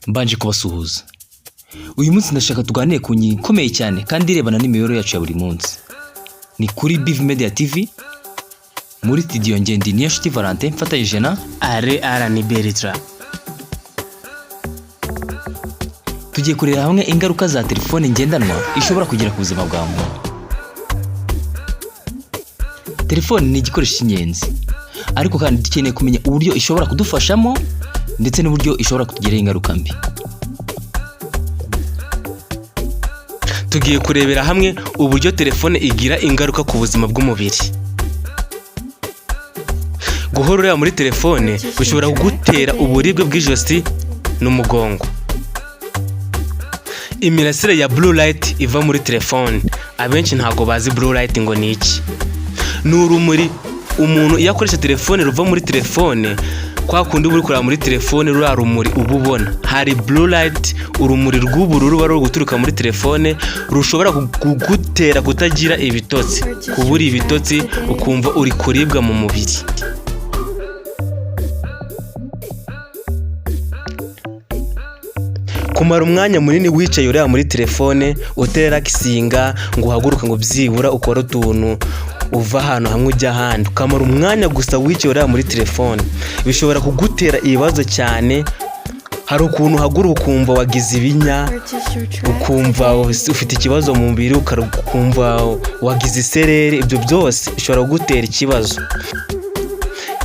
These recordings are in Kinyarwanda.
mbanje kubasuhuza. Uyu munsi ndashaka tuganire ku ngingo ikomeye cyane kandi irebana n'imibereho yacu ya buri munsi. Ni kuri BV Media TV muri studio Ngendi Niyonshuti Valentin mfatanyije na Arani Beritra. Tugiye kureba hamwe ingaruka za telefone ngendanwa ishobora kugira ku buzima bwa muntu. Telefone ni igikoresho cy'ingenzi, ariko kandi dukeneye kumenya uburyo ishobora kudufashamo ndetse n'uburyo ishobora kutugiraho ingaruka mbi. Tugiye kurebera hamwe uburyo telefone igira ingaruka ku buzima bw'umubiri. Guhora ureba muri telefone bishobora kugutera uburibwe bw'ijosi n'umugongo. Imirasire ya blue light iva muri telefone, abenshi ntago bazi blue light ngo ni iki. Ni urumuri umuntu iyo akoresha telefone ruva muri telefone, kwa kundi uri kureba muri telefone rura rumuri ububona. Hari blue light, urumuri rw'ubururu bari guturuka muri telefone rushobora kugutera kutagira ibitotsi, kubura ibitotsi ukumva uri kuribwa mu mubiri. Kumara umwanya munini wicaye ureba muri telefone uterelaxinga ngo uhaguruka ngo byibura ukora utuntu uva ahantu hamwe ujya ahandi, ukamara umwanya gusa wicaye ureba muri telefone bishobora kugutera ibibazo cyane. Hari ukuntu uhaguruka ukumva wagize ibinya, ukumva ufite ikibazo mu mubiri, ukumva wagize isereri. Ibyo byose bishobora kugutera ikibazo,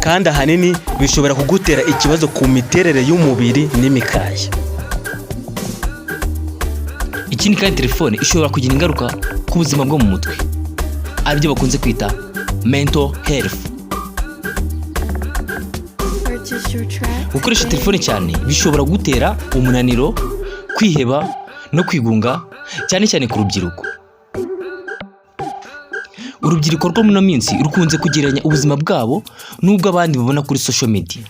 kandi ahanini bishobora kugutera ikibazo ku miterere y'umubiri n'imikaya. Ikindi kandi telefone ishobora kugira ingaruka ku buzima bwo mu mutwe, aribyo bakunze kwita mental health. Gukoresha telefone cyane bishobora gutera umunaniro, kwiheba no kwigunga, cyane cyane ku rubyiruko. Urubyiruko rwo muri minsi rukunze kugereranya ubuzima bwabo n'ubwo abandi babona kuri social media,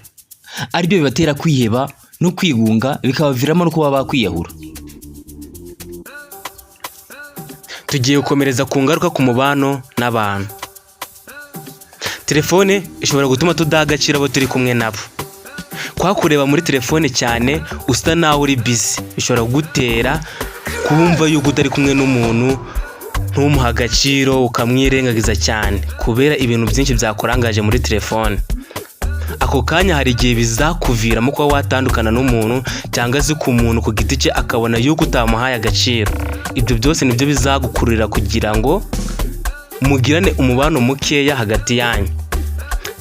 aribyo bibatera kwiheba no kwigunga, bikabaviramo no kuba bakwiyahura. Tugiye gukomereza ku ngaruka ku mubano n'abantu. Telefone ishobora gutuma tudaha agaciro abo turi kumwe nabo. Kwa kureba muri telefone cyane usa nawe uri busy bishobora kugutera kumva yuko utari kumwe n'umuntu, ntumuha agaciro, ukamwirengagiza cyane kubera ibintu byinshi byakorangaje muri telefone. Ako kanya hari igihe bizakuviramo kuba watandukana n'umuntu cyangwa se ku muntu ku giti cye akabona yuko utamuhaye agaciro. Ibyo byose nibyo bizagukururira kugira ngo mugirane umubano mukeya hagati yanyu.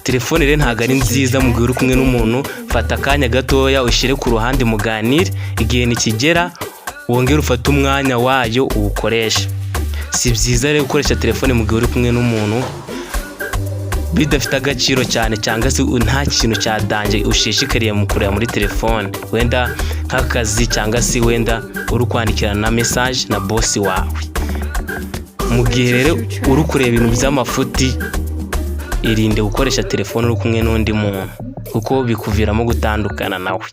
Telefone rero ntago ari nziza mu gihe uri kumwe n'umuntu. Fata akanya gatoya ushyire ku ruhande muganire, igihe nikigera wongere ufate umwanya wayo uwukoresha. Si byiza rero gukoresha telefone mu gihe uri kumwe n'umuntu bidafite agaciro cyane, cyangwa se nta kintu cyadanje ushishikariye mu kureba muri telefone, wenda nk'akazi cyangwa se wenda uri kwandikirana na message na boss wawe. Mu gihe rero uri kureba ibintu by'amafuti, irinde gukoresha telefone uri kumwe n'undi muntu kuko bikuviramo gutandukana nawe.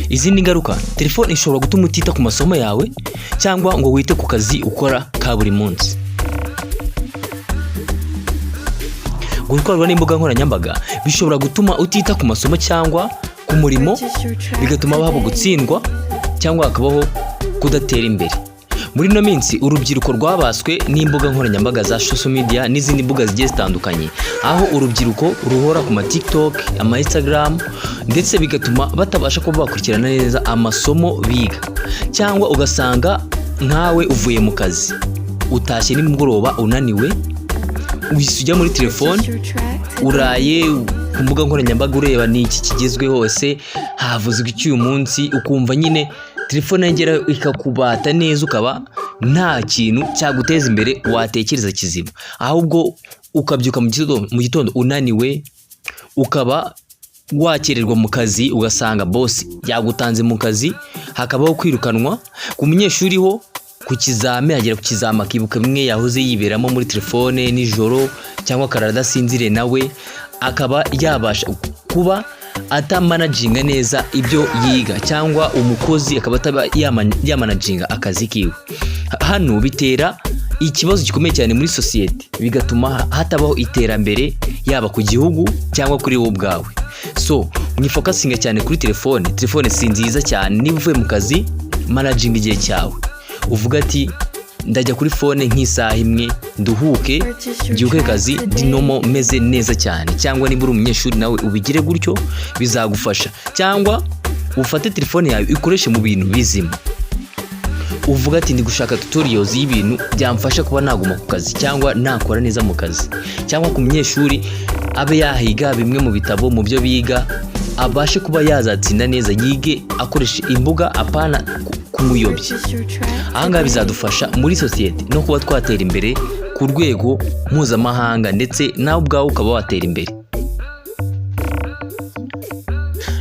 Izindi ngaruka, telefone ishobora gutuma utita ku masomo yawe cyangwa ngo wite ku kazi ukora ka buri munsi. Gukorwa n'imbuga nkoranyambaga bishobora gutuma utita ku masomo cyangwa ku murimo, bigatuma habaho gutsindwa cyangwa hakabaho kudatera imbere. Muri no minsi urubyiruko rwabaswe n'imbuga nkoranyambaga za social media n'izindi mbuga zigiye zitandukanye, aho urubyiruko ruhora ku ma TikTok, ama Instagram, ndetse bigatuma batabasha kuba bakurikirana neza amasomo biga. Cyangwa ugasanga nkawe uvuye mu kazi utashye nimugoroba unaniwe, ujya muri telefone, uraye ku mbuga nkoranyambaga ureba n'iki kigezweho hose, havuzwe iki uyu munsi, ukumva nyine telefone yagera ikakubata neza, ukaba nta kintu cyaguteza imbere watekereza kizima, ahubwo ukabyuka mu gitondo unaniwe, ukaba wakererwa mu kazi, ugasanga boss yagutanze mu kazi, hakabaho kwirukanwa. Ku munyeshuri ho ku kizame hagera ku kizama akibuka bimwe yahoze yiberamo muri telefone nijoro, cyangwa akarara sinzire nawe akaba yabasha kuba atamanaginga neza ibyo yiga, cyangwa umukozi akaba yamanaginga akazi kiwe. Hano bitera ikibazo gikomeye cyane muri society, bigatuma hatabaho iterambere yaba ku gihugu cyangwa kuri wowe ubwawe. So mwifokasinga cyane kuri telefone si nziza cyane. Niba uvuye mu kazi managing igihe cyawe, uvuga ati ndajya kuri phone nk'isaha imwe nduhuke byuke kazi dinomo meze neza cyane. Cyangwa niba uri umunyeshuri nawe ubigire gutyo bizagufasha. Cyangwa ufate telefone yawe ikoreshe mu bintu bizima, uvuga ati ndi gushaka tutorials y'ibintu byamfasha kuba naguma ku kazi cyangwa nakora neza mu kazi. Cyangwa ku munyeshuri abe yahiga bimwe mu bitabo mu byo biga, abashe kuba yazatsinda neza, yige akoresha imbuga apana kumuyobya. Ahangaha bizadufasha muri sosiyete no kuba twatera imbere ku rwego mpuzamahanga, ndetse nawe ubwawe ukaba watera imbere.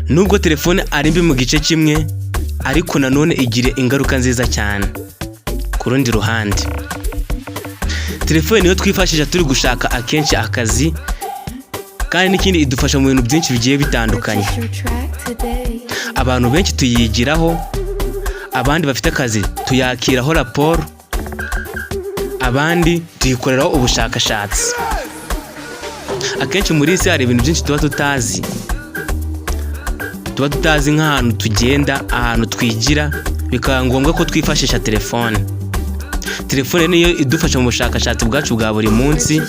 Nubwo telefone ari mbi mu gice kimwe, ariko nanone igire ingaruka nziza cyane. Ku rundi ruhande, telefone niyo twifashisha turi gushaka akenshi akazi, kandi n'ikindi idufasha mu bintu byinshi bigiye bitandukanye. Abantu benshi tuyigiraho, abandi bafite akazi tuyakiraho raporo, abandi tuyikoreraho ubushakashatsi. Akenshi muri isi hari ibintu byinshi tuba tutazi nk'ahantu tugenda, ahantu twigira, bikaba ngombwa ko twifashisha telefone. Telefone niyo idufasha mu bushakashatsi bwacu bwa buri munsi,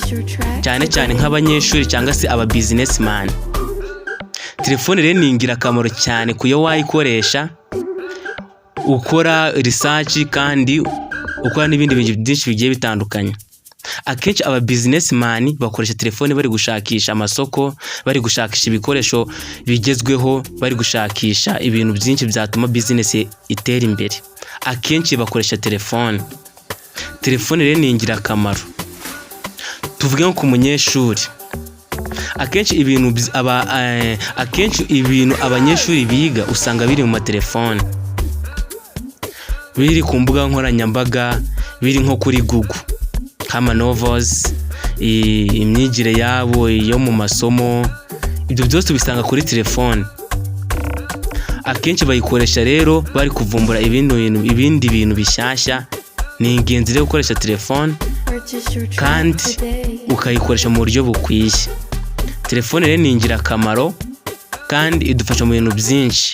cyane cyane nk'abanyeshuri cyangwa se aba businessman. Telefone rero ni ingirakamaro cyane kuyo wayikoresha ukora research kandi ukora n'ibindi bintu byinshi bigiye bitandukanye. Akenshi aba businessman bakoresha telefone bari gushakisha amasoko, bari gushakisha ibikoresho bigezweho, bari gushakisha ibintu byinshi byatuma business itera imbere. Akenshi bakoresha telefone. Telefone rero ni ingirakamaro. Tuvuge nko ku munyeshuri, akenshi ibintu abanyeshuri biga usanga biri mu matelefone, biri ku mbuga nkoranyambaga, biri nko kuri Google nk'ama novels, imyigire yabo yo mu masomo, ibyo byose bisanga kuri telefone. Akenshi bayikoresha rero bari kuvumbura ibindi bintu bishyashya. Ni ingenzi rero gukoresha telefone kandi ukayikoresha mu buryo bukwiye. Telefone rero ni ingirakamaro kandi idufasha mu bintu byinshi.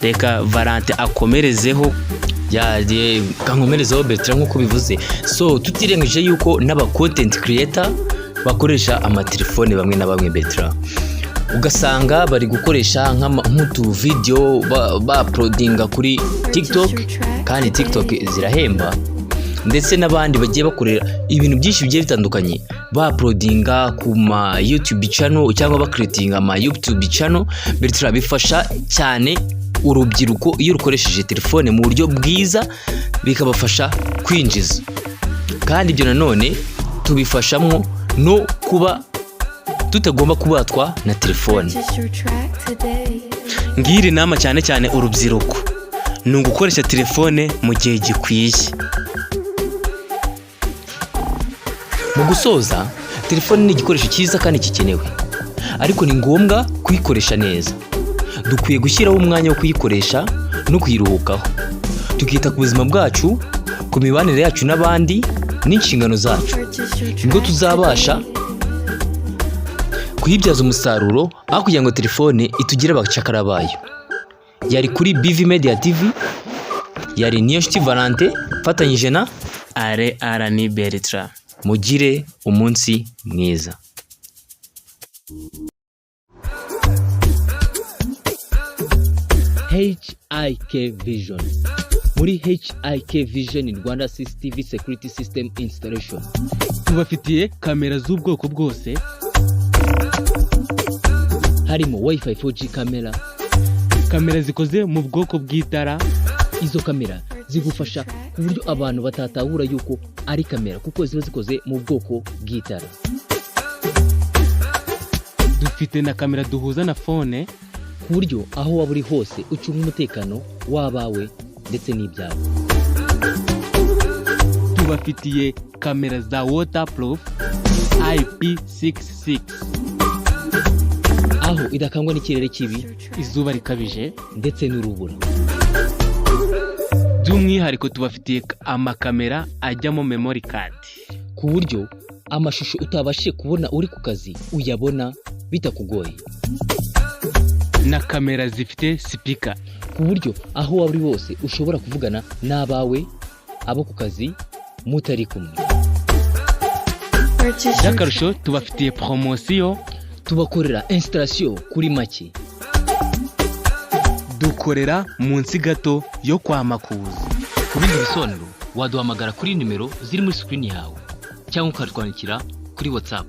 Reka Valente akomerezeho. Kankomerezeho Bertrand nk'uko bivuze. So tutirengagije yuko n'aba content creator bakoresha amatelefone bamwe na bamwe Bertrand, ugasanga bari gukoresha nk'utu video ba-uploadinga kuri TikTok, kandi TikTok zirahemba, ndetse n'abandi bagiye bakorera ibintu byinshi bigiye bitandukanye, ba-uploadinga ku ma YouTube channel cyangwa ba-creatinga ama YouTube channel. Bertrand bifasha cyane urubyiruko iyo rukoresheje telefone mu buryo bwiza, bikabafasha kwinjiza. Kandi ibyo nanone tubifashamo no kuba tutagomba kubatwa na telefone. Ngiri nama cyane cyane urubyiruko ni ugukoresha telefone mu gihe gikwiye. Mu gusoza, telefone ni igikoresho cyiza kandi gikenewe, ariko ni ngombwa kuyikoresha neza. Dukwiye gushyiraho umwanya wo kuyikoresha no kuyiruhukaho, tukita ku buzima bwacu, ku mibanire yacu n'abandi n'inshingano zacu. Nibwo tuzabasha kuyibyaza umusaruro, aho kugira ngo telefone itugire abacakara bayo. Yari kuri BV Media TV, yari Niyonshuti Valente fatanyije na Arani Bertrand. Mugire umunsi mwiza. HIK Vision. Muri HIK Vision Rwanda CCTV Security System Installation tubafitiye kamera z'ubwoko bwose, harimo Wi-Fi 4G kamera zikoze mu bwoko bw'itara. Izo kamera zigufasha ku buryo abantu batatahura yuko ari kamera, kuko ziba zikoze mu bwoko bw'itara. Dufite na kamera duhuza na phone, ku buryo aho waba uri hose ucunga umutekano w'abawe ndetse n'ibyawe. Tubafitiye kamera za waterproof IP66, aho idakangwa n'ikirere kibi, izuba rikabije ndetse n'urubura. By'umwihariko tubafitiye amakamera ajyamo memory card, ku buryo amashusho utabashije kubona uri ku kazi uyabona bitakugoye. na kamera zifite sipika, ku buryo aho waba uri hose ushobora kuvugana n'abawe, abo ku kazi mutari kumwe. by'akarusho tubafitiye poromosiyo, Tubakorera installation kuri make. dukorera munsi gato yo kwa Makuza. Ku bindi bisobanuro waduhamagara kuri nimero ziri muri screen yawe cyangwa ukatwandikira kuri WhatsApp.